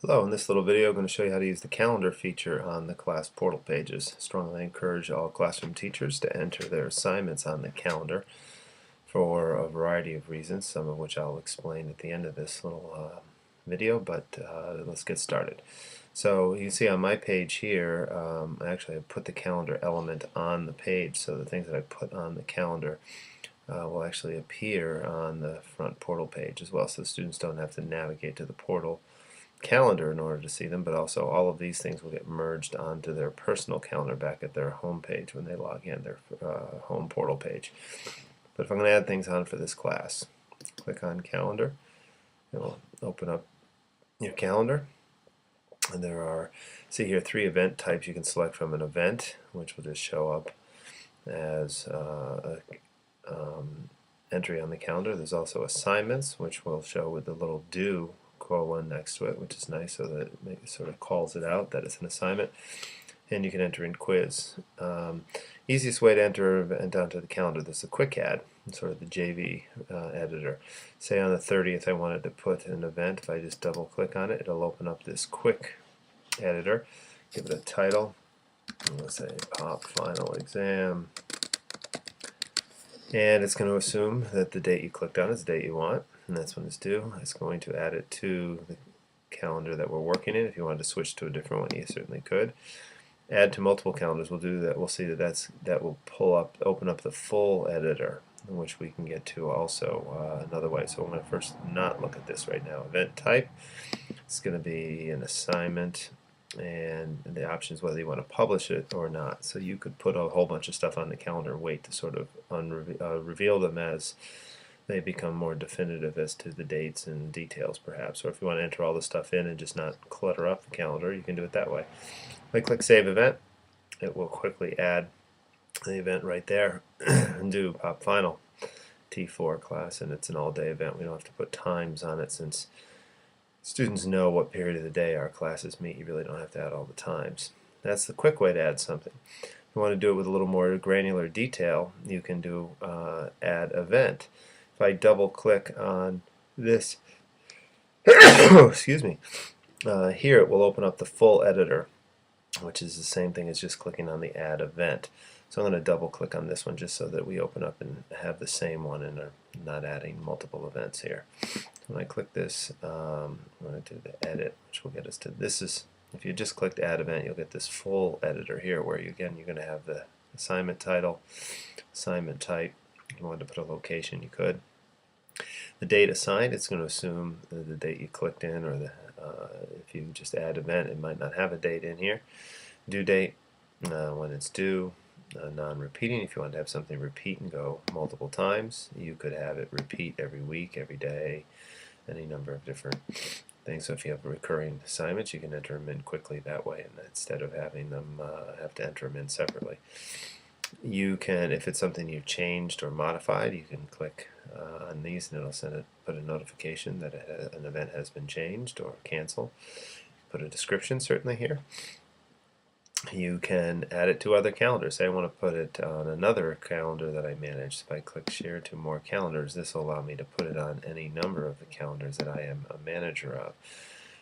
Hello, in this little video I'm going to show you how to use the calendar feature on the class portal pages. Strongly encourage all classroom teachers to enter their assignments on the calendar for a variety of reasons, some of which I'll explain at the end of this little video, but let's get started. So you can see on my page here, I actually have put the calendar element on the page, so the things that I put on the calendar will actually appear on the front portal page as well, so the students don't have to navigate to the portal calendar in order to see them, but also all of these things will get merged onto their personal calendar back at their home page when they log in, their home portal page. But if I'm going to add things on for this class, click on calendar. It will open up your calendar, and there are, see here, 3 event types you can select from. An event, which will just show up as entry on the calendar. There's also assignments, which will show with the little due colon next to it, which is nice, so that it sort of calls it out that it's an assignment. And you can enter in quiz. Easiest way to enter an event onto the calendar, this is a quick add, sort of the JV editor. Say on the 30th I wanted to put an event. If I just double click on it, it'll open up this quick editor. Give it a title. Let's say Pop Final Exam. And it's going to assume that the date you clicked on is the date you want, and that's when it's due. It's going to add it to the calendar that we're working in. If you wanted to switch to a different one, you certainly could. Add to multiple calendars, we'll do that. We'll see that will open up the full editor, which we can get to also another way. So I'm going to first not look at this right now. Event type, it's going to be an assignment, and the option is whether you want to publish it or not. So you could put a whole bunch of stuff on the calendar and wait to sort of reveal them as they become more definitive as to the dates and details, perhaps. Or if you want to enter all the stuff in and just not clutter up the calendar, you can do it that way. If I click Save Event, it will quickly add the event right there and do Pop Final T4 class, and it's an all-day event. We don't have to put times on it since students know what period of the day our classes meet. You really don't have to add all the times. That's the quick way to add something. If you want to do it with a little more granular detail, you can do Add Event. If I double click on this, excuse me, here it will open up the full editor, which is the same thing as just clicking on the Add Event. So I'm going to double click on this one just so that we open up and have the same one and are not adding multiple events here. When I click this, I'm going to do the edit, which will get us to this. Is if you just clicked Add Event, you'll get this full editor here, where you're going to have the assignment title, assignment type. If you wanted to put a location, you could. The date assigned, it's going to assume the date you clicked in, or if you just add event, it might not have a date in here. Due date, when it's due. Non-repeating, if you want to have something repeat and go multiple times, you could have it repeat every week, every day, any number of different things. So if you have recurring assignments, you can enter them in quickly that way, and instead of having them have to enter them in separately. You can, if it's something you've changed or modified, you can click on these and it'll put a notification that an event has been changed or canceled. Put a description certainly here. You can add it to other calendars. Say I want to put it on another calendar that I manage. If I click Share to More Calendars, this will allow me to put it on any number of the calendars that I am a manager of.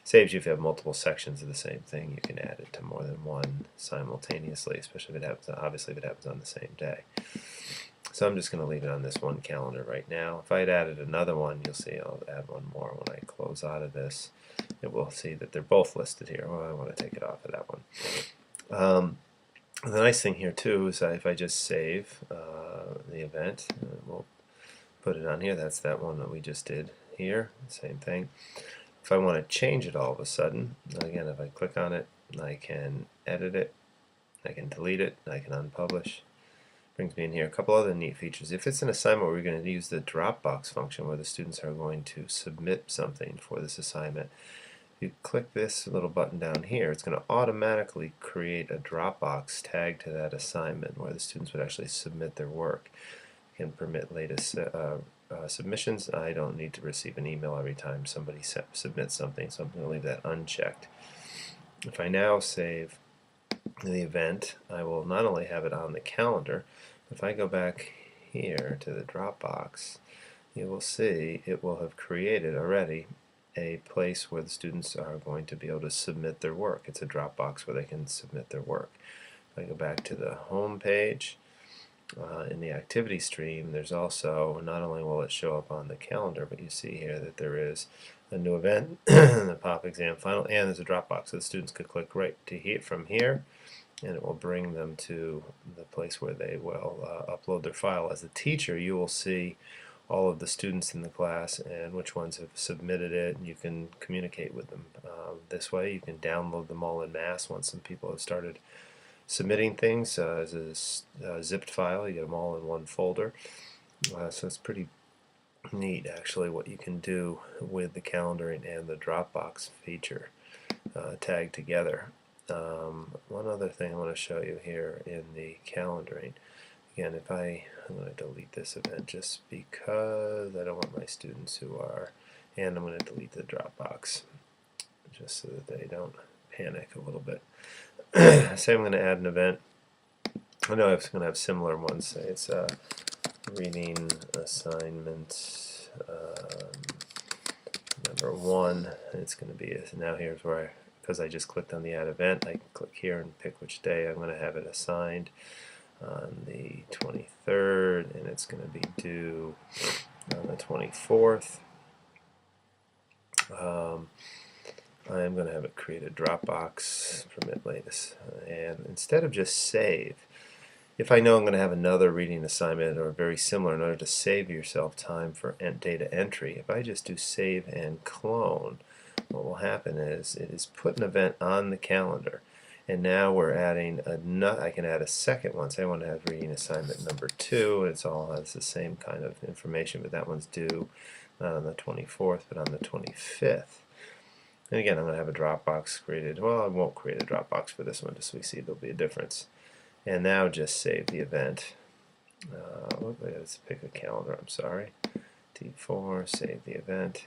Saves you if you have multiple sections of the same thing. You can add it to more than one simultaneously, especially if it happens, obviously if it happens on the same day. So I'm just going to leave it on this one calendar right now. If I had added another one, you'll see I'll add one more when I close out of this. It will see that they're both listed here. Well, I want to take it off of that one. The nice thing here too is that if I just save the event, we'll put it on here. That's that one that we just did here. Same thing. If I want to change it all of a sudden, again, if I click on it, I can edit it, I can delete it, I can unpublish. Brings me in here a couple other neat features. If it's an assignment where we're going to use the Dropbox function where the students are going to submit something for this assignment, you click this little button down here, it's going to automatically create a Dropbox tag to that assignment where the students would actually submit their work. You can permit latest submissions. I don't need to receive an email every time somebody submits something, so I'm going to leave that unchecked. If I now save the event, I will not only have it on the calendar, but if I go back here to the Dropbox, you will see it will have created already a place where the students are going to be able to submit their work. It's a Dropbox where they can submit their work. If I go back to the home page, in the activity stream, there's also, not only will it show up on the calendar, but you see here that there is a new event, the pop exam final, and there's a Dropbox, so the students could click right to from here, and it will bring them to the place where they will upload their file. As a teacher, you will see all of the students in the class and which ones have submitted it, and you can communicate with them. This way you can download them all in mass once some people have started submitting things as a zipped file. You get them all in one folder. So it's pretty neat actually what you can do with the calendaring and the Dropbox feature tagged together. One other thing I want to show you here in the calendaring. Again, I'm going to delete this event just because I don't want my students who are, and I'm going to delete the Dropbox just so that they don't panic a little bit. Say I'm going to add an event. I know I'm going to have similar ones. Say it's reading assignment number 1. It's going to be, now here's where because I just clicked on the add event, I can click here and pick which day I'm going to have it assigned on the 23rd, and it's going to be due on the 24th. I'm going to have it create a Dropbox, permit latest, and instead of just save, if I know I'm going to have another reading assignment or very similar, in order to save yourself time for data entry, if I just do save and clone, what will happen is it is put an event on the calendar, and now we're adding I can add a second one. Say I want to have reading assignment number 2, and it's all has the same kind of information, but that one's due not on the 24th but on the 25th. And again, I'm going to have a Dropbox created. Well, I won't create a Dropbox for this one just so we see there'll be a difference. And now just save the event. Let's pick a calendar, I'm sorry. T4, save the event.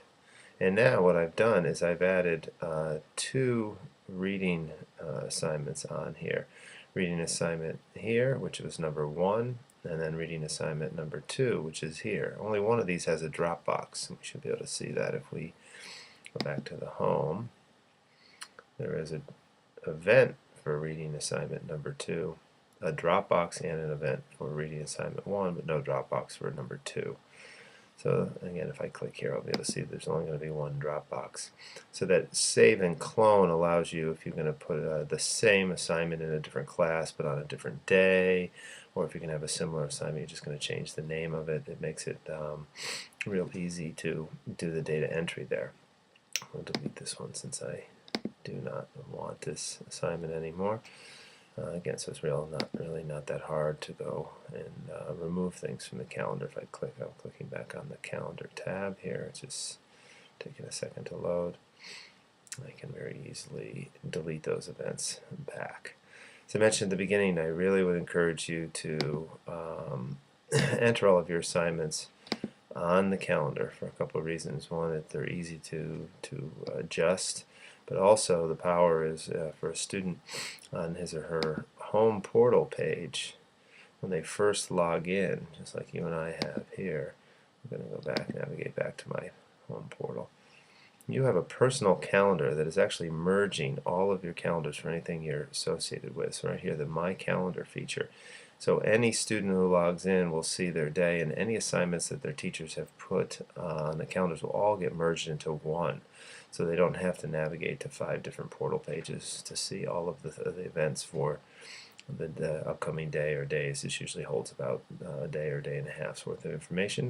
And now what I've done is I've added 2 reading assignments on here. Reading assignment here, which was number 1, and then reading assignment number 2, which is here. Only one of these has a Dropbox. We should be able to see that if we go back to the home. There is an event for reading assignment number 2, a Dropbox and an event for reading assignment 1, but no Dropbox for number 2. So again, if I click here, I'll be able to see there's only going to be one Dropbox. So that save and clone allows you, if you're going to put the same assignment in a different class but on a different day, or if you can have a similar assignment, you're just going to change the name of it. It makes it real easy to do the data entry there. I'll delete this one since I do not want this assignment anymore. Again, so it's really not that hard to go and remove things from the calendar. If I click, I'm clicking back on the calendar tab here. It's just taking a second to load. I can very easily delete those events back. As I mentioned at the beginning, I really would encourage you to enter all of your assignments on the calendar for a couple of reasons. One, that they're easy to adjust, but also the power is for a student on his or her home portal page, when they first log in, just like you and I have here. I'm going to go back, navigate back to my home portal. You have a personal calendar that is actually merging all of your calendars for anything you're associated with. So right here, the My Calendar feature. So any student who logs in will see their day, and any assignments that their teachers have put on the calendars will all get merged into one. So they don't have to navigate to 5 different portal pages to see all of the events for the upcoming day or days. This usually holds about a day or day and a half's worth of information.